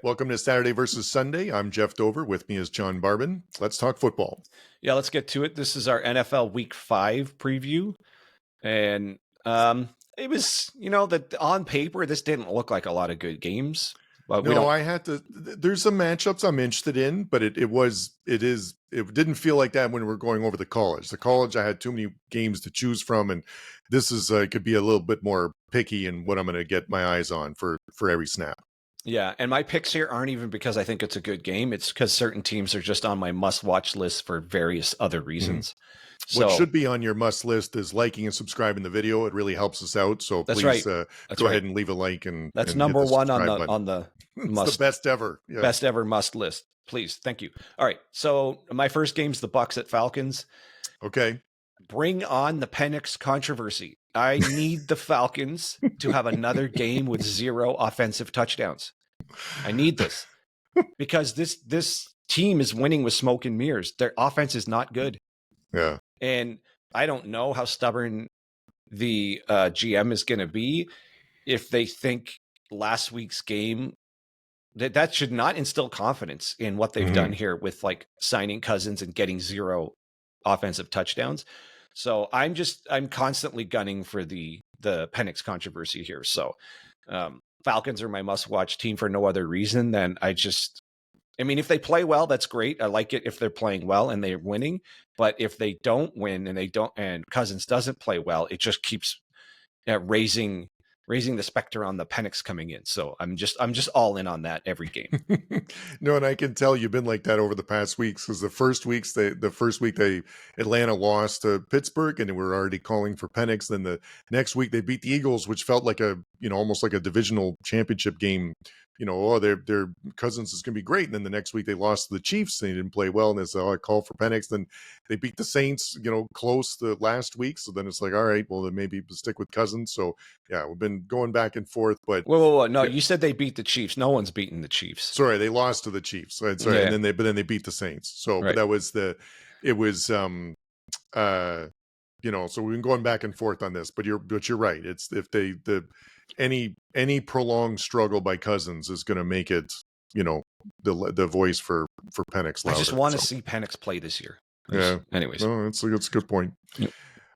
Welcome to Saturday versus Sunday. I'm Jeff Dover. With me is John Barbin. Let's talk football. Yeah, let's get to it. This is our NFL Week 5 preview. And it was, that on paper, this didn't look like a lot of good games. But there's some matchups I'm interested in, but it didn't feel like that when we were going over the college. The college, I had too many games to choose from, and this is could be a little bit more picky in what I'm going to get my eyes on for every snap. Yeah, and my picks here aren't even because I think it's a good game. It's because certain teams are just on my must-watch list for various other reasons. Mm-hmm. What should be on your must list is liking and subscribing the video. It really helps us out. So please go ahead and leave a like. That's number one on the it's the best ever. Yeah. Best ever must list. Please. Thank you. All right. So my first game's the Bucs at Falcons. Okay. Bring on the Penix controversy. I need the Falcons to have another game with 0 offensive touchdowns. I need this because this team is winning with smoke and mirrors. Their offense is not good. Yeah. And I don't know how stubborn the GM is going to be if they think last week's game that should not instill confidence in what they've done here with like signing Cousins and getting 0 offensive touchdowns. So I'm constantly gunning for the Penix controversy here. So Falcons are my must-watch team for no other reason than if they play well, that's great. I like it if they're playing well and they're winning. But if they don't win and Cousins doesn't play well, it just keeps raising the specter on the Penix coming in. So I'm just all in on that every game. No, and I can tell you've been like that over the past weeks because the first week Atlanta lost to Pittsburgh and we're already calling for Penix. Then the next week they beat the Eagles, which felt like almost like a divisional championship game. Their Cousins is going to be great. And then the next week they lost to the Chiefs and they didn't play well. And they said, I call for Penix. Then they beat the Saints, close the last week. So then it's like, all right, well, then maybe stick with Cousins. So yeah, we've been going back and forth. But whoa. No, you said they beat the Chiefs. No one's beaten the Chiefs. Sorry, they lost to the Chiefs. Sorry. Yeah. And then they beat the Saints. So right. But so we've been going back and forth on this, but you're right. It's if any prolonged struggle by Cousins is going to make it, the voice for Penix louder. I just want to see Penix play this year. Yeah. Anyways. No, that's a good point. Yep.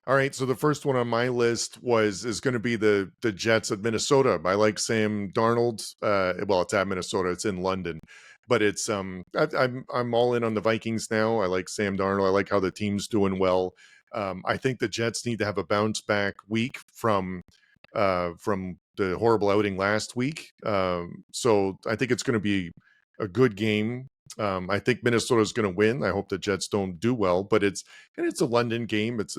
All right. So the first one on my list is going to be the Jets at Minnesota. I like Sam Darnold. It's at Minnesota. It's in London, but it's I'm all in on the Vikings now. I like Sam Darnold. I like how the team's doing well. I think the Jets need to have a bounce back week from the horrible outing last week. So I think it's going to be a good game. I think Minnesota is going to win. I hope the Jets don't do well, but it's a London game. It's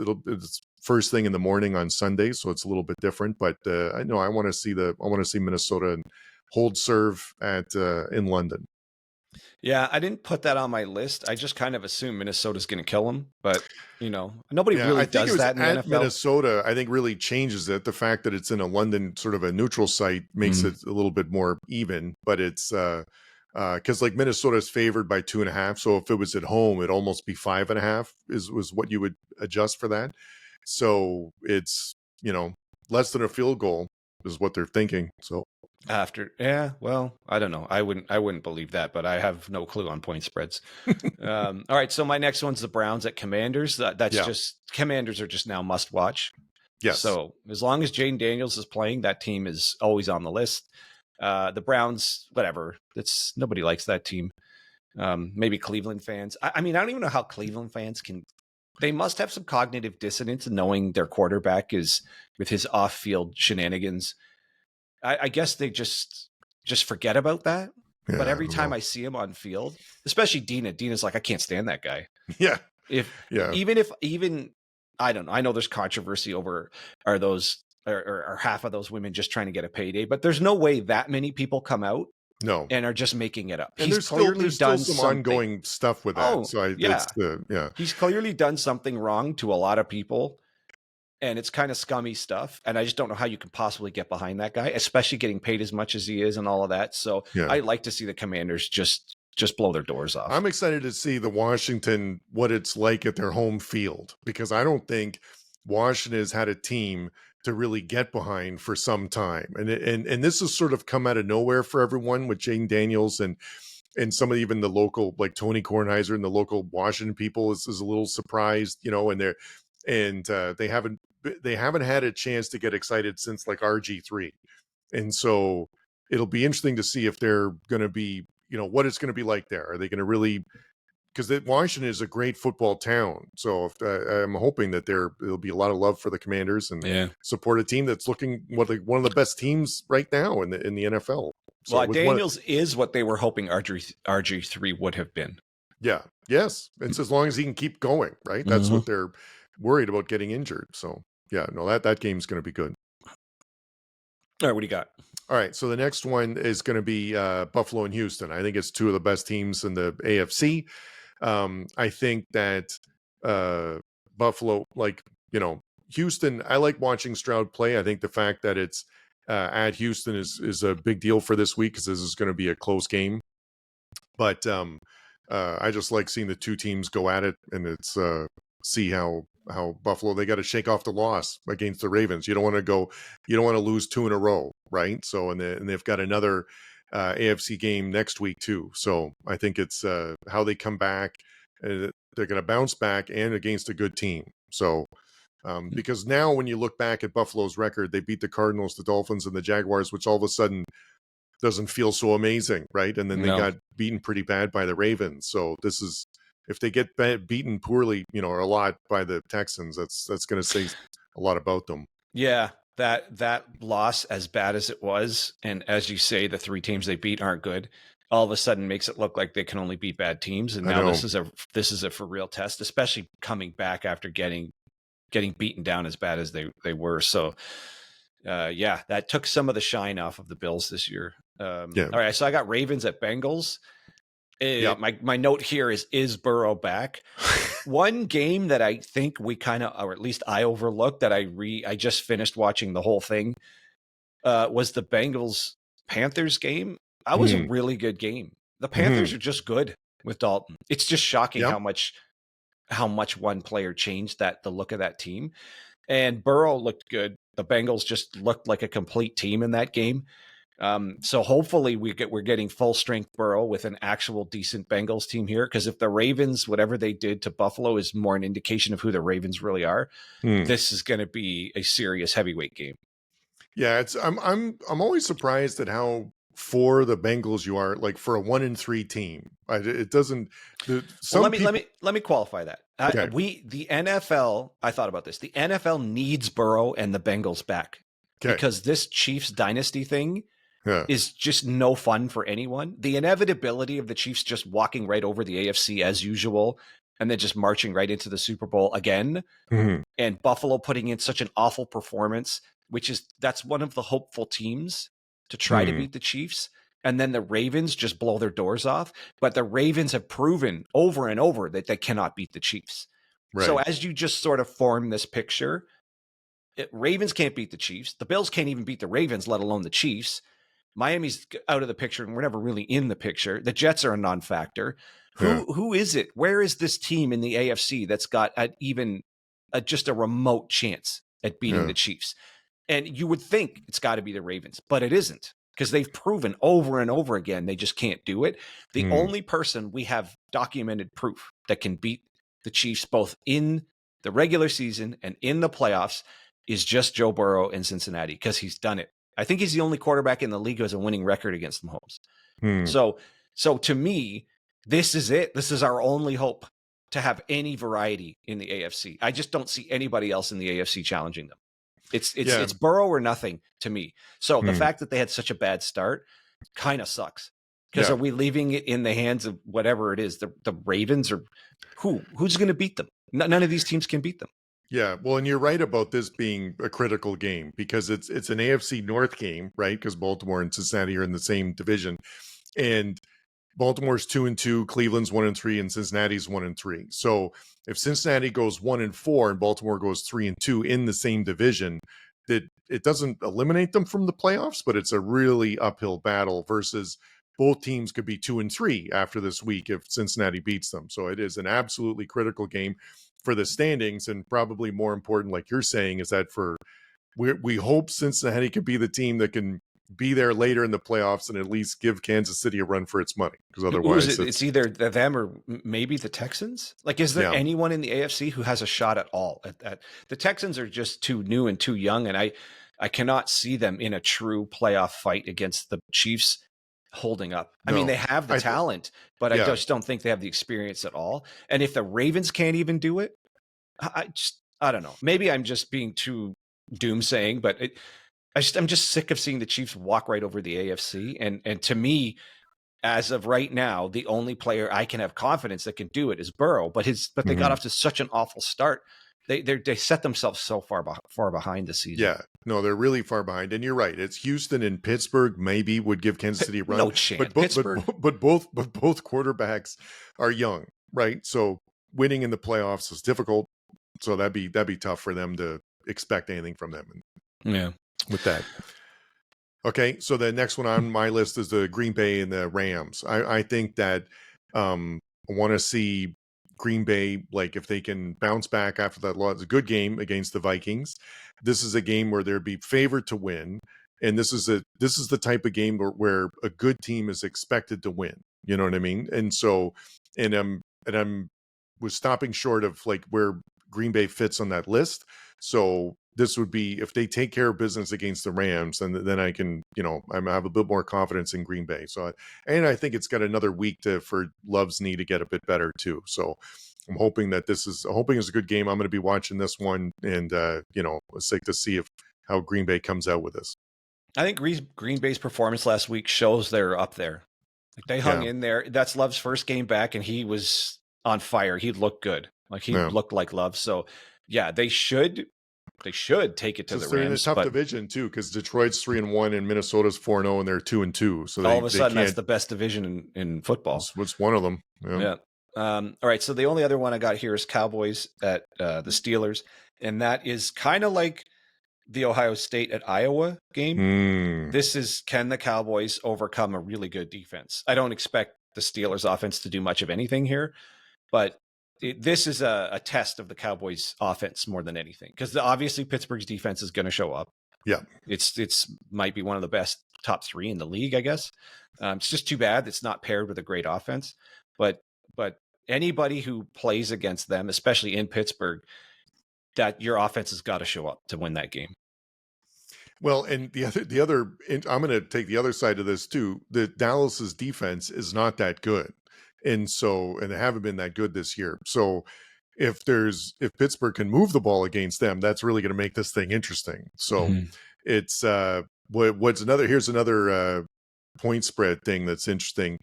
first thing in the morning on Sunday, so it's a little bit different. But I know I want to see Minnesota and hold serve in London. Yeah, I didn't put that on my list. I just kind of assumed Minnesota's going to kill them, but nobody really does that in the NFL. Minnesota, I think, really changes it. The fact that it's in a London, sort of a neutral site, makes it a little bit more even. But it's because like Minnesota is favored by 2.5, so if it was at home, it'd almost be 5.5 was what you would adjust for that. So it's less than a field goal is what they're thinking. So. I don't know. I wouldn't believe that, but I have no clue on point spreads. All right. So my next one's the Browns at Commanders. Commanders are just now must watch. Yes. So as long as Jane Daniels is playing, that team is always on the list. The Browns, whatever. Nobody likes that team. Maybe Cleveland fans. I don't even know how Cleveland fans they must have some cognitive dissonance knowing their quarterback is with his off-field shenanigans. I guess they just forget about that. Yeah, but every time I see him on field, especially Dina's like, I can't stand that guy. Yeah. Even I don't know. I know there's controversy over are half of those women just trying to get a payday, but there's no way that many people come out. No. And are just making it up. And there's still some ongoing stuff with that. He's clearly done something wrong to a lot of people. And it's kind of scummy stuff. And I just don't know how you can possibly get behind that guy, especially getting paid as much as he is and all of that. So I like to see the Commanders just blow their doors off. I'm excited to see the Washington, what it's like at their home field, because I don't think Washington has had a team to really get behind for some time. And this has sort of come out of nowhere for everyone with Jane Daniels and some of even the local, like Tony Kornheiser and the local Washington people is a little surprised, and they haven't had a chance to get excited since like RG3. And so it'll be interesting to see if they're going to be, what it's going to be like there. Are they going to really, because Washington is a great football town. So if, I'm hoping that there'll be a lot of love for the Commanders and support a team that's looking like one of the best teams right now in the NFL. So well, Daniels is what they were hoping RG3 would have been. Yeah. Yes. It's as long as he can keep going, right? That's what they're worried about, getting injured. So yeah, no, that game's going to be good. All right, what do you got? All right, so the next one is going to be Buffalo and Houston. I think it's two of the best teams in the AFC. I think that Buffalo, Houston, I like watching Stroud play. I think the fact that it's at Houston is a big deal for this week because this is going to be a close game. But I just like seeing the two teams go at it, and it's see how Buffalo, they got to shake off the loss against the Ravens. You don't want to lose two in a row, right? So and they've got another AFC game next week too. So I think it's how they come back. They're going to bounce back and against a good team. So because now when you look back at Buffalo's record, they beat the Cardinals, the Dolphins, and the Jaguars, which all of a sudden doesn't feel so amazing, right? And then they got beaten pretty bad by the Ravens. So this is, if they get beaten poorly, or a lot by the Texans, that's going to say a lot about them. Yeah, that loss, as bad as it was, and as you say, the three teams they beat aren't good, all of a sudden makes it look like they can only beat bad teams. And now this is a for real test, especially coming back after getting beaten down as bad as they were. So that took some of the shine off of the Bills this year. All right, so I got Ravens at Bengals. My note here is Burrow back? One game that I think we kind of, or at least I overlooked, that I just finished watching the whole thing, was the Bengals Panthers game. That was a really good game. The Panthers are just good with Dalton. It's just shocking how much one player changed the look of that team. And Burrow looked good. The Bengals just looked like a complete team in that game. So hopefully we're getting full strength Burrow with an actual decent Bengals team here. Because if the Ravens, whatever they did to Buffalo, is more an indication of who the Ravens really are, this is going to be a serious heavyweight game. Yeah, I'm always surprised at how for the Bengals you are, like for a 1-3 team. It doesn't. Let me qualify that. Okay. The NFL. I thought about this. The NFL needs Burrow and the Bengals back because this Chiefs dynasty thing is just no fun for anyone. The inevitability of the Chiefs just walking right over the AFC as usual and then just marching right into the Super Bowl again, and Buffalo putting in such an awful performance, that's one of the hopeful teams to try to beat the Chiefs. And then the Ravens just blow their doors off. But the Ravens have proven over and over that they cannot beat the Chiefs. Right. So as you just sort of form this picture, Ravens can't beat the Chiefs. The Bills can't even beat the Ravens, let alone the Chiefs. Miami's out of the picture, and we're never really in the picture. The Jets are a non-factor. Who is it? Where is this team in the AFC that's got just a remote chance at beating the Chiefs? And you would think it's got to be the Ravens, but it isn't, because they've proven over and over again they just can't do it. The only person we have documented proof that can beat the Chiefs both in the regular season and in the playoffs is just Joe Burrow in Cincinnati, because he's done it. I think he's the only quarterback in the league who has a winning record against Mahomes. So to me, this is it. This is our only hope to have any variety in the AFC. I just don't see anybody else in the AFC challenging them. It's Burrow or nothing to me. So the fact that they had such a bad start kind of sucks. Because are we leaving it in the hands of whatever it is, the Ravens, or who's going to beat them? None of these teams can beat them. Yeah, well, and you're right about this being a critical game because it's an AFC North game, right? Because Baltimore and Cincinnati are in the same division, and Baltimore's 2-2, Cleveland's 1-3, and Cincinnati's 1-3. So if Cincinnati goes 1-4 and Baltimore goes 3-2 in the same division, that it doesn't eliminate them from the playoffs, but it's a really uphill battle versus both teams could be 2-3 after this week if Cincinnati beats them. So it is an absolutely critical game for the standings, and probably more important, like you're saying, is that for we hope Cincinnati can be the team that can be there later in the playoffs and at least give Kansas City a run for its money, because otherwise it's either them or maybe the Texans. Like, is there anyone in the AFC who has a shot at all? At the Texans are just too new and too young, and I cannot see them in a true playoff fight against the Chiefs holding up. No. I mean, they have the talent, but I just don't think they have the experience at all. And if the Ravens can't even do it, I don't know. Maybe I'm just being too doomsaying, but I'm just sick of seeing the Chiefs walk right over the AFC. And to me, as of right now, the only player I can have confidence that can do it is Burrow. But they got off to such an awful start. They set themselves so far behind the season. Yeah, no, they're really far behind. And you're right. It's Houston and Pittsburgh maybe would give Kansas City a run. No chance. But both quarterbacks are young, right? So winning in the playoffs is difficult. So that'd be tough for them to expect anything from them. Yeah. With that. Okay, so the next one on my list is the Green Bay and the Rams. I think that I want to see Green Bay, like, if they can bounce back after that loss. It's a good game against the Vikings. This is a game where they'd be favored to win, and this is the type of game where a good team is expected to win. You know what I mean? And so, I'm was stopping short of like where Green Bay fits on that list. So this would be, if they take care of business against the Rams, and then I can, I have a bit more confidence in Green Bay. So, and I think it's got another week for Love's knee to get a bit better too. So I'm hoping that it's a good game. I'm going to be watching this one, and it's like to see how Green Bay comes out with this. I think Green Bay's performance last week shows they're up there. Like, they hung in there. That's Love's first game back, and he was on fire. He looked good. Like, he looked like Love. So yeah, they should take it to the Rams. They're in a tough division too, because Detroit's 3-1 and Minnesota's 4-0 and they're 2-2. So all of a sudden, that's the best division in football. What's one of them? Yeah. All right. So the only other one I got here is Cowboys at the Steelers, and that is kind of like the Ohio State at Iowa game. This is, can the Cowboys overcome a really good defense? I don't expect the Steelers offense to do much of anything here, but this is a test of the Cowboys offense more than anything, because obviously Pittsburgh's defense is going to show up. Yeah. It's might be one of the best top three in the league, I guess. It's just too bad it's not paired with a great offense, but anybody who plays against them, especially in Pittsburgh, that your offense has got to show up to win that game. Well, and the other, I'm going to take the other side of this too. The Dallas's defense is not that good. And they haven't been that good this year. So if Pittsburgh can move the ball against them, that's really going to make this thing interesting. So it's here's another point spread thing that's interesting.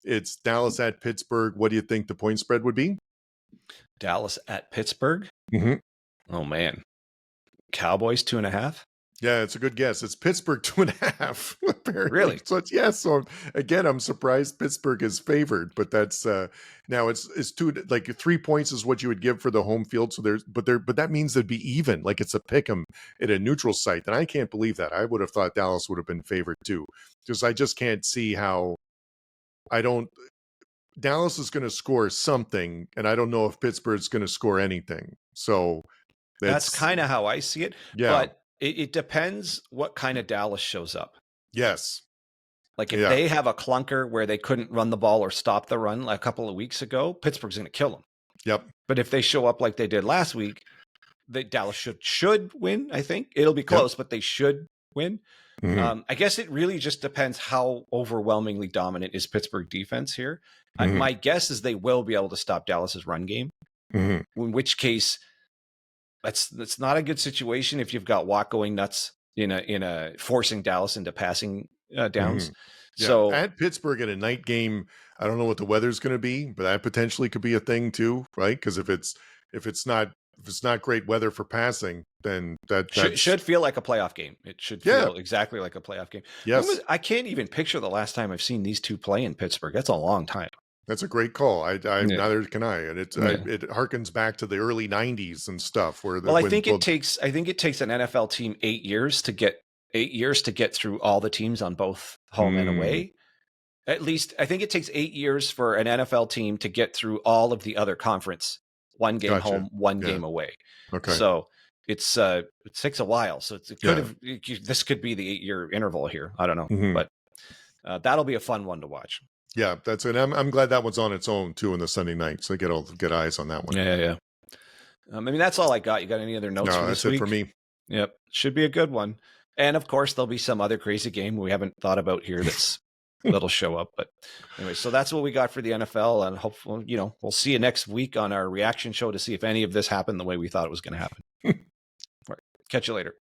It's Dallas at Pittsburgh. What do you think the point spread would be? Dallas at Pittsburgh? Mm-hmm. Oh man. Cowboys 2.5? Yeah, it's a good guess. It's Pittsburgh 2.5. Apparently. Really? So again, I'm surprised Pittsburgh is favored, but that's now it's 3 points is what you would give for the home field. So but that means it'd be even, like it's a pick 'em at a neutral site. And I can't believe that. I would have thought Dallas would have been favored too, because I just can't see how. Dallas is going to score something, and I don't know if Pittsburgh's going to score anything. So that's kind of how I see it. Yeah. But it depends what kind of Dallas shows up. Yes. Like if they have a clunker where they couldn't run the ball or stop the run like a couple of weeks ago, Pittsburgh's going to kill them. Yep. But if they show up like they did last week, Dallas should win. I think it'll be close, but they should win. Mm-hmm. I guess it really just depends how overwhelmingly dominant is Pittsburgh defense here. Mm-hmm. My guess is they will be able to stop Dallas's run game. Mm-hmm. In which case, that's not a good situation if you've got Watt going nuts in a forcing Dallas into passing downs. Mm-hmm. Yeah. So at Pittsburgh in a night game, I don't know what the weather's going to be, but that potentially could be a thing too, right? Because if it's not great weather for passing, then that should feel like a playoff game. It should feel exactly like a playoff game. Yes. I can't even picture the last time I've seen these two play in Pittsburgh. That's a long time. That's a great call. Neither can I. And it harkens back to the early 90s and stuff. I think it takes an NFL team 8 years to get through all the teams on both home and away. At least I think it takes 8 years for an NFL team to get through all of the other conference. One game home, one game away. Okay. So it takes a while. So it could have, this could be the 8-year interval here. I don't know, but that'll be a fun one to watch. Yeah, that's it. I'm glad that one's on its own too in the Sunday night. So get eyes on that one. Yeah. I mean, that's all I got. You got any other notes? No, for that's this week? it for me. Yep, should be a good one. And of course, there'll be some other crazy game we haven't thought about here that'll show up. But anyway, so that's what we got for the NFL, and hopefully, we'll see you next week on our reaction show to see if any of this happened the way we thought it was going to happen. All right, catch you later.